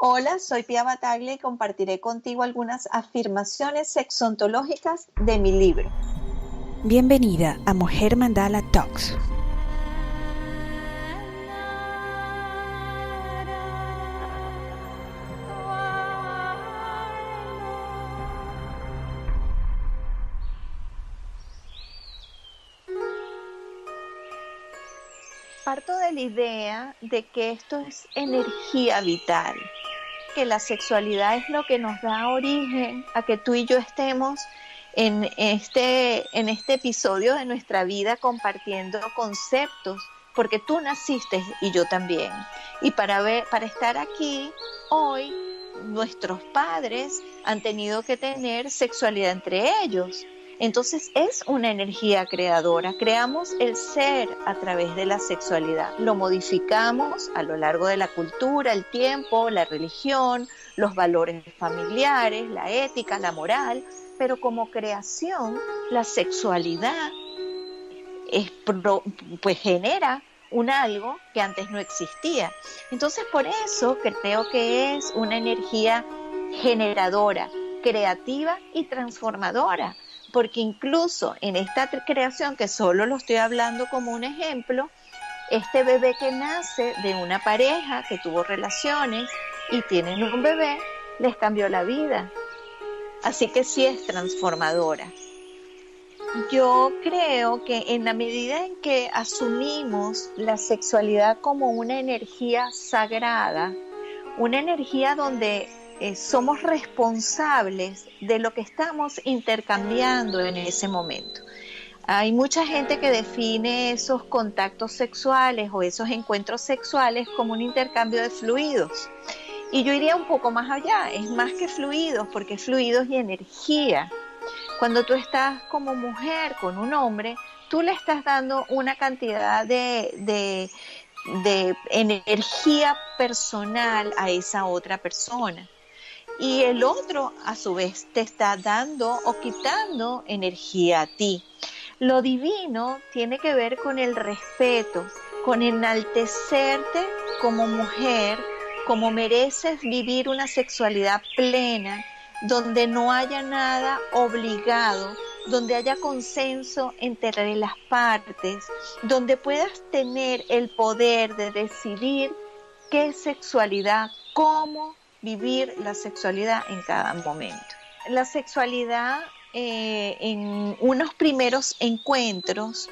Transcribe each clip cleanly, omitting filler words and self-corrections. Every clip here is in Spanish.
Hola, soy Pia Bataglia y compartiré contigo algunas afirmaciones sexontológicas de mi libro. Bienvenida a Mujer Mandala Talks. Parto de la idea de que esto es energía vital, que la sexualidad es lo que nos da origen a que tú y yo estemos en este episodio de nuestra vida compartiendo conceptos, porque tú naciste y yo también. Y para estar aquí hoy, nuestros padres han tenido que tener sexualidad entre ellos. Entonces es una energía creadora. Creamos el ser a través de la sexualidad. Lo modificamos a lo largo de la cultura, el tiempo, la religión, los valores familiares, la ética, la moral. Pero como creación, la sexualidad pues genera un algo que antes no existía. Entonces por eso creo que es una energía generadora, creativa y transformadora. Porque incluso en esta creación, que solo lo estoy hablando como un ejemplo, este bebé que nace de una pareja que tuvo relaciones y tienen un bebé, les cambió la vida. Así que sí es transformadora. Yo creo que en la medida en que asumimos la sexualidad como una energía sagrada, una energía donde somos responsables de lo que estamos intercambiando en ese momento. Hay mucha gente que define esos contactos sexuales o esos encuentros sexuales como un intercambio de fluidos. Y yo iría un poco más allá, es más que fluidos, porque fluidos y energía. Cuando tú estás como mujer con un hombre, tú le estás dando una cantidad de energía personal a esa otra persona. Y el otro, a su vez, te está dando o quitando energía a ti. Lo divino tiene que ver con el respeto, con enaltecerte como mujer, como mereces vivir una sexualidad plena, donde no haya nada obligado, donde haya consenso entre las partes, donde puedas tener el poder de decidir qué sexualidad, cómo vivir la sexualidad en cada momento. La sexualidad en unos primeros encuentros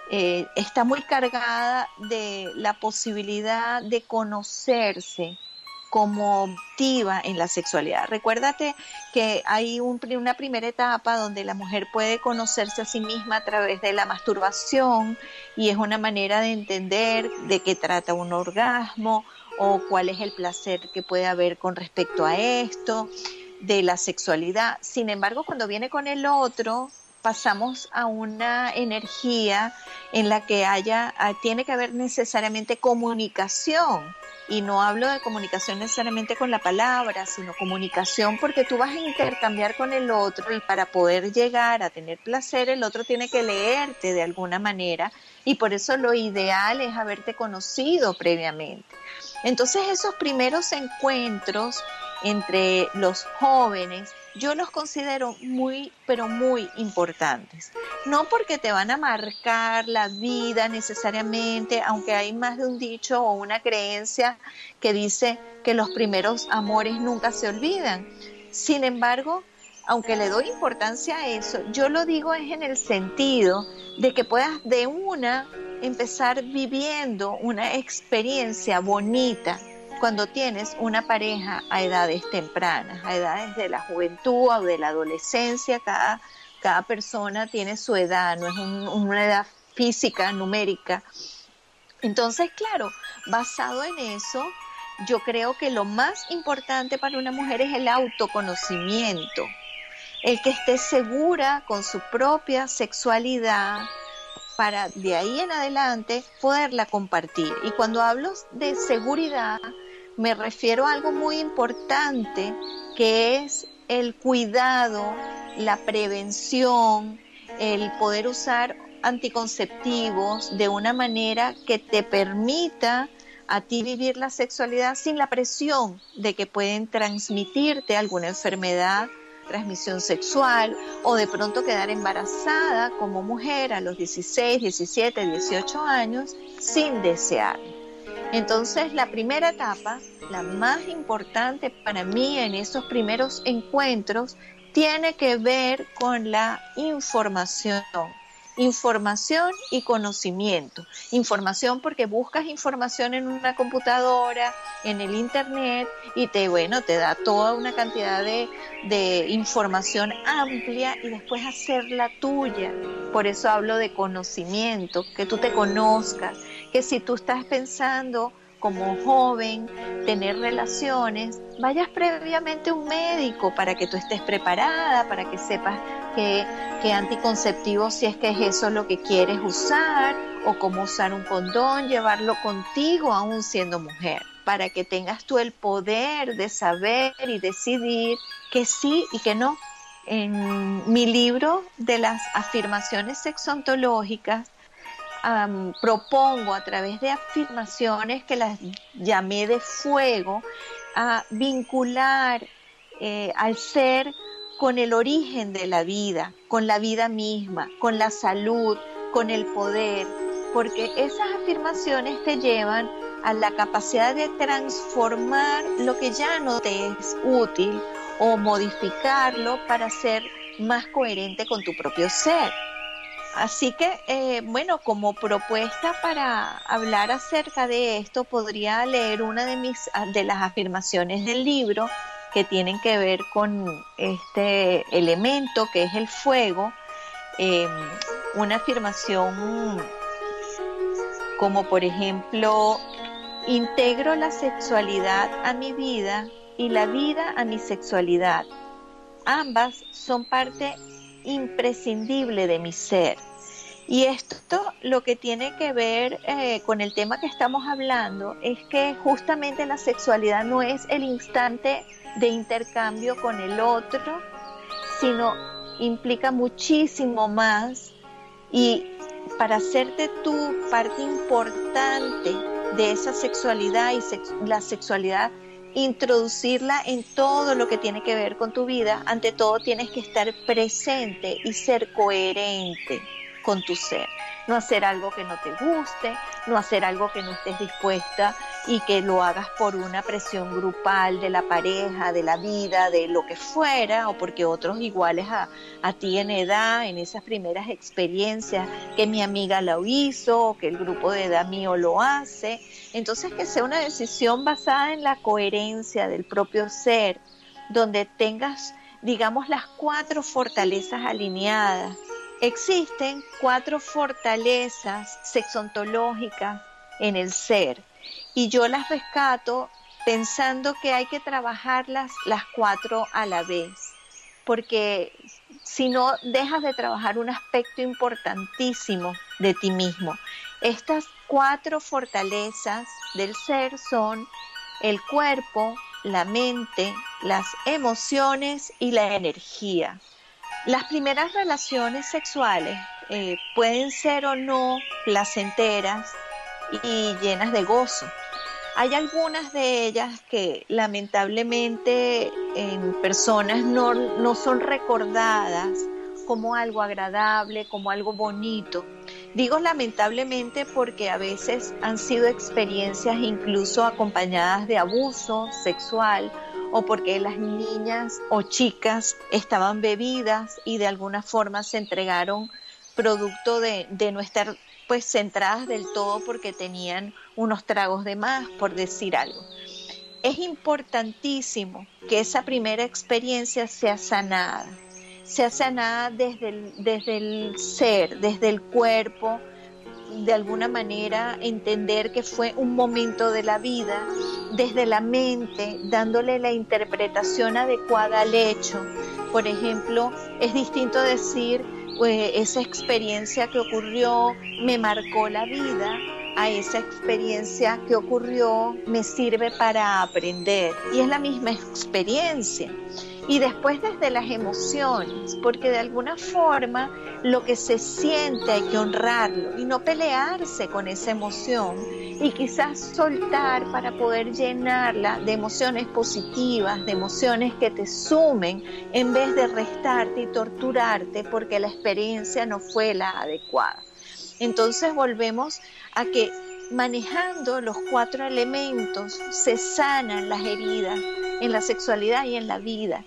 está muy cargada de la posibilidad de conocerse como activa en la sexualidad. Recuérdate que hay una primera etapa donde la mujer puede conocerse a sí misma a través de la masturbación, y es una manera de entender de qué trata un orgasmo o cuál es el placer que puede haber con respecto a esto, de la sexualidad. Sin embargo, cuando viene con el otro, pasamos a una energía en la que tiene que haber necesariamente comunicación. Y no hablo de comunicación necesariamente con la palabra, sino comunicación porque tú vas a intercambiar con el otro, y para poder llegar a tener placer, el otro tiene que leerte de alguna manera, y por eso lo ideal es haberte conocido previamente. Entonces esos primeros encuentros entre los jóvenes, yo los considero muy, pero muy importantes. No porque te van a marcar la vida necesariamente, aunque hay más de un dicho o una creencia que dice que los primeros amores nunca se olvidan. Sin embargo, aunque le doy importancia a eso, yo lo digo es en el sentido de que puedas de una empezar viviendo una experiencia bonita cuando tienes una pareja a edades tempranas, a edades de la juventud o de la adolescencia. Cada persona tiene su edad, no es una edad física, numérica. Entonces, claro, basado en eso, yo creo que lo más importante para una mujer es el autoconocimiento, el que esté segura con su propia sexualidad, para de ahí en adelante poderla compartir. Y cuando hablo de seguridad, me refiero a algo muy importante, que es el cuidado, la prevención, el poder usar anticonceptivos de una manera que te permita a ti vivir la sexualidad sin la presión de que pueden transmitirte alguna enfermedad, transmisión sexual, o de pronto quedar embarazada como mujer a los 16, 17, 18 años sin desearlo. Entonces, la primera etapa, la más importante para mí en esos primeros encuentros, tiene que ver con la información y conocimiento. Información porque buscas información en una computadora, en el internet, y te da toda una cantidad de información amplia, y después hacerla tuya. Por eso hablo de conocimiento, que tú te conozcas, que si tú estás pensando como joven tener relaciones, vayas previamente a un médico para que tú estés preparada, para que sepas qué anticonceptivo, si es que es eso lo que quieres usar, o cómo usar un condón, llevarlo contigo aún siendo mujer, para que tengas tú el poder de saber y decidir que sí y que no. En mi libro de las afirmaciones sexontológicas, propongo a través de afirmaciones que las llamé de fuego, a vincular al ser con el origen de la vida, con la vida misma, con la salud, con el poder, porque esas afirmaciones te llevan a la capacidad de transformar lo que ya no te es útil o modificarlo para ser más coherente con tu propio ser. Así que, como propuesta para hablar acerca de esto, podría leer una de las afirmaciones del libro que tienen que ver con este elemento que es el fuego. Una afirmación como, por ejemplo, integro la sexualidad a mi vida y la vida a mi sexualidad. Ambas son parte imprescindible de mi ser. Y esto lo que tiene que ver con el tema que estamos hablando es que justamente la sexualidad no es el instante de intercambio con el otro, sino implica muchísimo más, y para hacerte tú parte importante de esa sexualidad y la sexualidad, introducirla en todo lo que tiene que ver con tu vida, ante todo tienes que estar presente y ser coherente con tu ser. No hacer algo que no te guste, no hacer algo que no estés dispuesta y que lo hagas por una presión grupal de la pareja, de la vida, de lo que fuera, o porque otros iguales a ti en edad, en esas primeras experiencias, que mi amiga lo hizo, o que el grupo de edad mío lo hace. Entonces, que sea una decisión basada en la coherencia del propio ser, donde tengas, digamos, las 4 fortalezas alineadas. Existen 4 fortalezas sexontológicas en el ser, y yo las rescato pensando que hay que trabajarlas las 4 a la vez, porque si no dejas de trabajar un aspecto importantísimo de ti mismo. Estas 4 fortalezas del ser son el cuerpo, la mente, las emociones y la energía. Las primeras relaciones sexuales pueden ser o no placenteras y llenas de gozo. Hay algunas de ellas que lamentablemente en personas no son recordadas como algo agradable, como algo bonito. Digo lamentablemente porque a veces han sido experiencias incluso acompañadas de abuso sexual, o porque las niñas o chicas estaban bebidas y de alguna forma se entregaron producto de no estar pues centradas del todo porque tenían unos tragos de más, por decir algo. Es importantísimo que esa primera experiencia sea sanada desde el ser, desde el cuerpo, de alguna manera entender que fue un momento de la vida, desde la mente, dándole la interpretación adecuada al hecho. Por ejemplo, es distinto decir, esa experiencia que ocurrió me marcó la vida, a esa experiencia que ocurrió, me sirve para aprender. Y es la misma experiencia. Y después desde las emociones, porque de alguna forma lo que se siente hay que honrarlo y no pelearse con esa emoción y quizás soltar para poder llenarla de emociones positivas, de emociones que te sumen en vez de restarte y torturarte porque la experiencia no fue la adecuada. Entonces volvemos a que manejando los 4 elementos se sanan las heridas en la sexualidad y en la vida.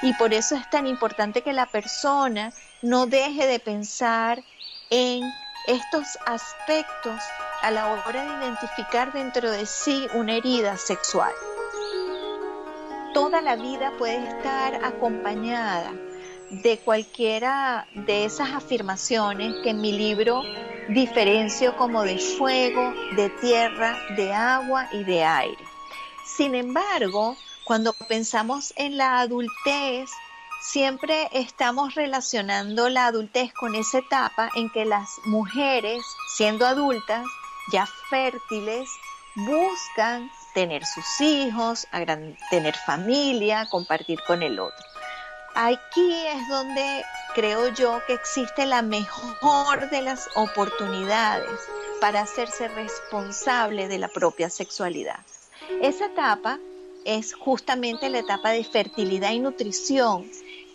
Y por eso es tan importante que la persona no deje de pensar en estos aspectos a la hora de identificar dentro de sí una herida sexual. Toda la vida puede estar acompañada de cualquiera de esas afirmaciones que en mi libro diferencio como de fuego, de tierra, de agua y de aire. Sin embargo, cuando pensamos en la adultez, siempre estamos relacionando la adultez con esa etapa en que las mujeres, siendo adultas, ya fértiles, buscan tener sus hijos, tener familia, compartir con el otro. Aquí es donde creo yo que existe la mejor de las oportunidades para hacerse responsable de la propia sexualidad. Esa etapa es justamente la etapa de fertilidad y nutrición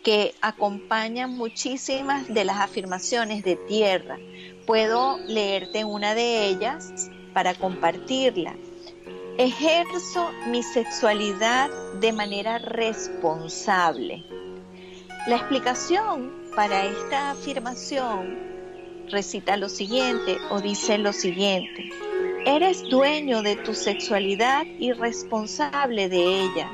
que acompaña muchísimas de las afirmaciones de tierra. Puedo leerte una de ellas para compartirla. Ejerzo mi sexualidad de manera responsable. La explicación para esta afirmación recita lo siguiente o dice lo siguiente: eres dueño de tu sexualidad y responsable de ella.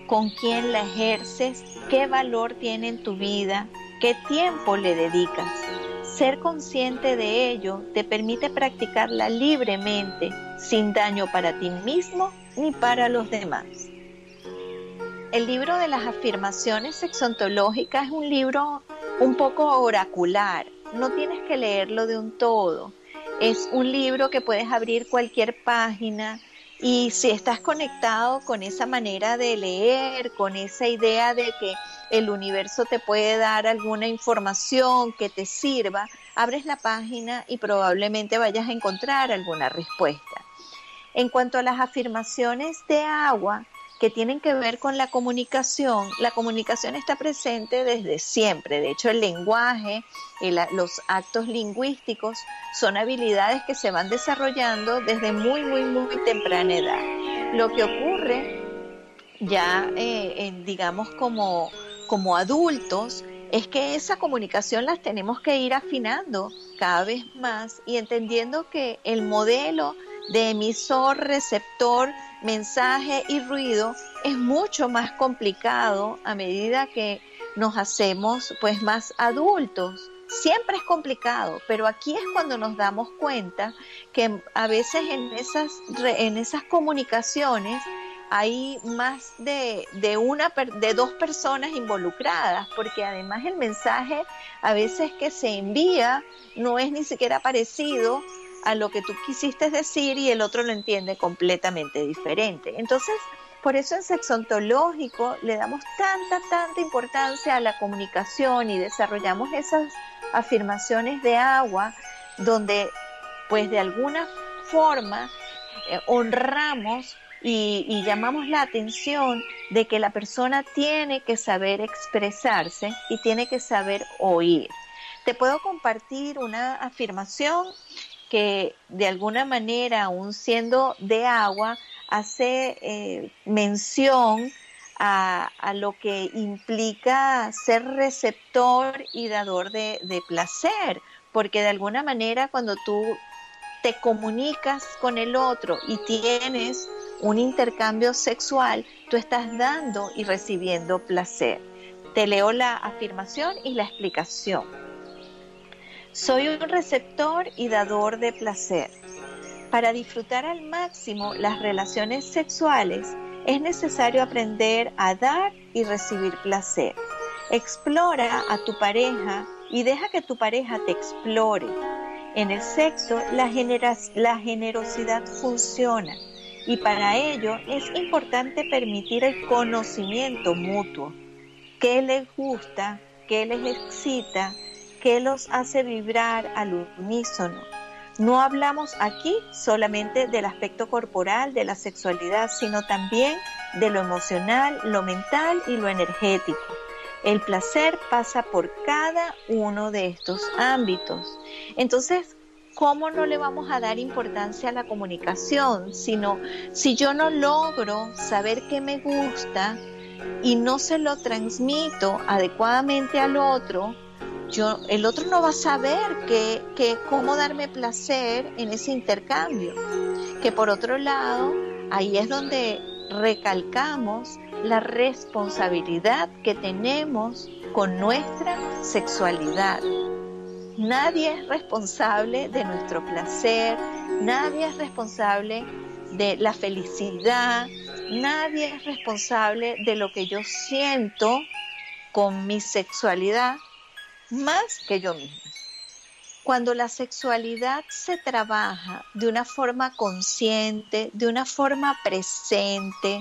¿Con quién la ejerces? ¿Qué valor tiene en tu vida? ¿Qué tiempo le dedicas? Ser consciente de ello te permite practicarla libremente, sin daño para ti mismo ni para los demás. El libro de las afirmaciones sexontológicas es un libro un poco oracular. No tienes que leerlo de un todo. Es un libro que puedes abrir cualquier página y si estás conectado con esa manera de leer, con esa idea de que el universo te puede dar alguna información que te sirva, abres la página y probablemente vayas a encontrar alguna respuesta. En cuanto a las afirmaciones de agua, que tienen que ver con la comunicación está presente desde siempre. De hecho, el lenguaje, los actos lingüísticos son habilidades que se van desarrollando desde muy temprana edad. Lo que ocurre ya, digamos, como adultos, es que esa comunicación las tenemos que ir afinando cada vez más y entendiendo que el modelo de emisor, receptor, mensaje y ruido es mucho más complicado a medida que nos hacemos pues más adultos. Siempre es complicado, pero aquí es cuando nos damos cuenta que a veces en esas comunicaciones hay más de 2 personas involucradas, porque además el mensaje a veces que se envía no es ni siquiera parecido a lo que tú quisiste decir y el otro lo entiende completamente diferente. Entonces, por eso en sexontológico le damos tanta importancia a la comunicación y desarrollamos esas afirmaciones de agua donde pues de alguna forma honramos y llamamos la atención de que la persona tiene que saber expresarse y tiene que saber oír. Te puedo compartir una afirmación que de alguna manera, aún siendo de agua, hace mención a lo que implica ser receptor y dador de placer, porque de alguna manera cuando tú te comunicas con el otro y tienes un intercambio sexual, tú estás dando y recibiendo placer. Te leo la afirmación y la explicación. Soy un receptor y dador de placer. Para disfrutar al máximo las relaciones sexuales, es necesario aprender a dar y recibir placer. Explora a tu pareja y deja que tu pareja te explore. En el sexo, la generosidad funciona y para ello es importante permitir el conocimiento mutuo. ¿Qué les gusta? ¿Qué les excita? ¿Qué los hace vibrar al unísono? No hablamos aquí solamente del aspecto corporal de la sexualidad, sino también de lo emocional, lo mental y lo energético. El placer pasa por cada uno de estos ámbitos. Entonces, ¿cómo no le vamos a dar importancia a la comunicación? Si yo no logro saber qué me gusta y no se lo transmito adecuadamente al otro, el otro no va a saber cómo darme placer en ese intercambio. Que por otro lado, ahí es donde recalcamos la responsabilidad que tenemos con nuestra sexualidad. Nadie es responsable de nuestro placer, nadie es responsable de la felicidad, nadie es responsable de lo que yo siento con mi sexualidad más que yo misma. Cuando la sexualidad se trabaja de una forma consciente, de una forma presente,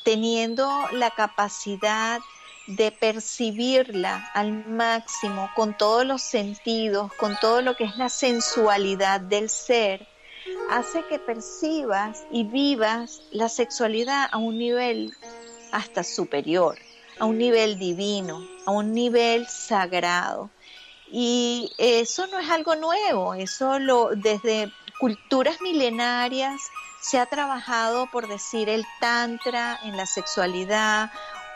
teniendo la capacidad de percibirla al máximo con todos los sentidos, con todo lo que es la sensualidad del ser, hace que percibas y vivas la sexualidad a un nivel hasta superior, a un nivel divino, a un nivel sagrado. Y eso no es algo nuevo, desde culturas milenarias se ha trabajado, por decir, el tantra en la sexualidad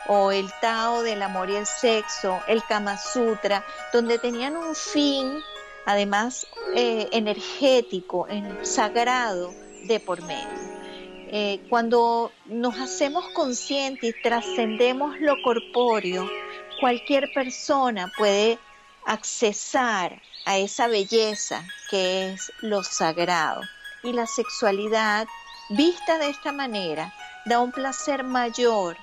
o el Tao del amor y el sexo, el Kama Sutra, donde tenían un fin, además energético, sagrado de por medio. Cuando nos hacemos conscientes y trascendemos lo corpóreo, cualquier persona puede accesar a esa belleza que es lo sagrado. Y la sexualidad, vista de esta manera, da un placer mayor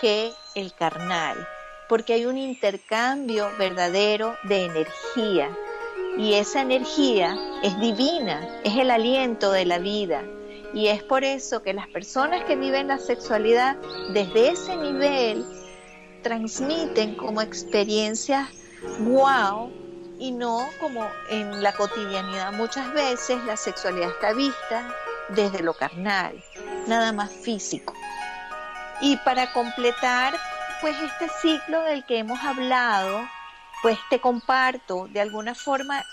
que el carnal, porque hay un intercambio verdadero de energía, y esa energía es divina, es el aliento de la vida, y es por eso que las personas que viven la sexualidad desde ese nivel transmiten como experiencias wow, y no como en la cotidianidad. Muchas veces la sexualidad está vista desde lo carnal, nada más físico. Y para completar pues este ciclo del que hemos hablado, pues te comparto de alguna forma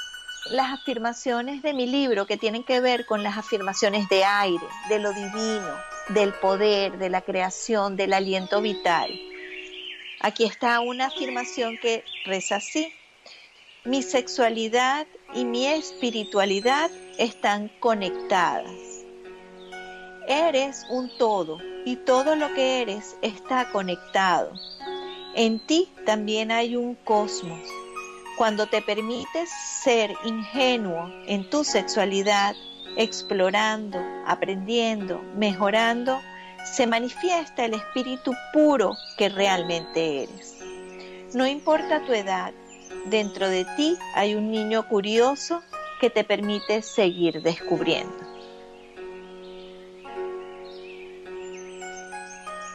las afirmaciones de mi libro que tienen que ver con las afirmaciones de aire, de lo divino, del poder, de la creación, del aliento vital. Aquí está una afirmación que reza así: mi sexualidad y mi espiritualidad están conectadas. Eres un todo y todo lo que eres está conectado. En ti también hay un cosmos. Cuando te permites ser ingenuo en tu sexualidad, explorando, aprendiendo, mejorando, se manifiesta el espíritu puro que realmente eres. No importa tu edad, dentro de ti hay un niño curioso que te permite seguir descubriendo.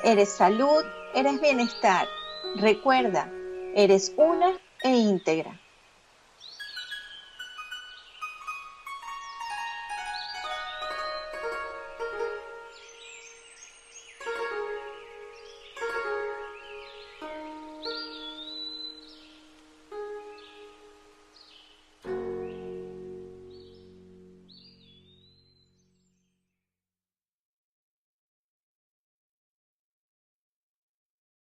Eres salud, eres bienestar. Recuerda, eres una e íntegra.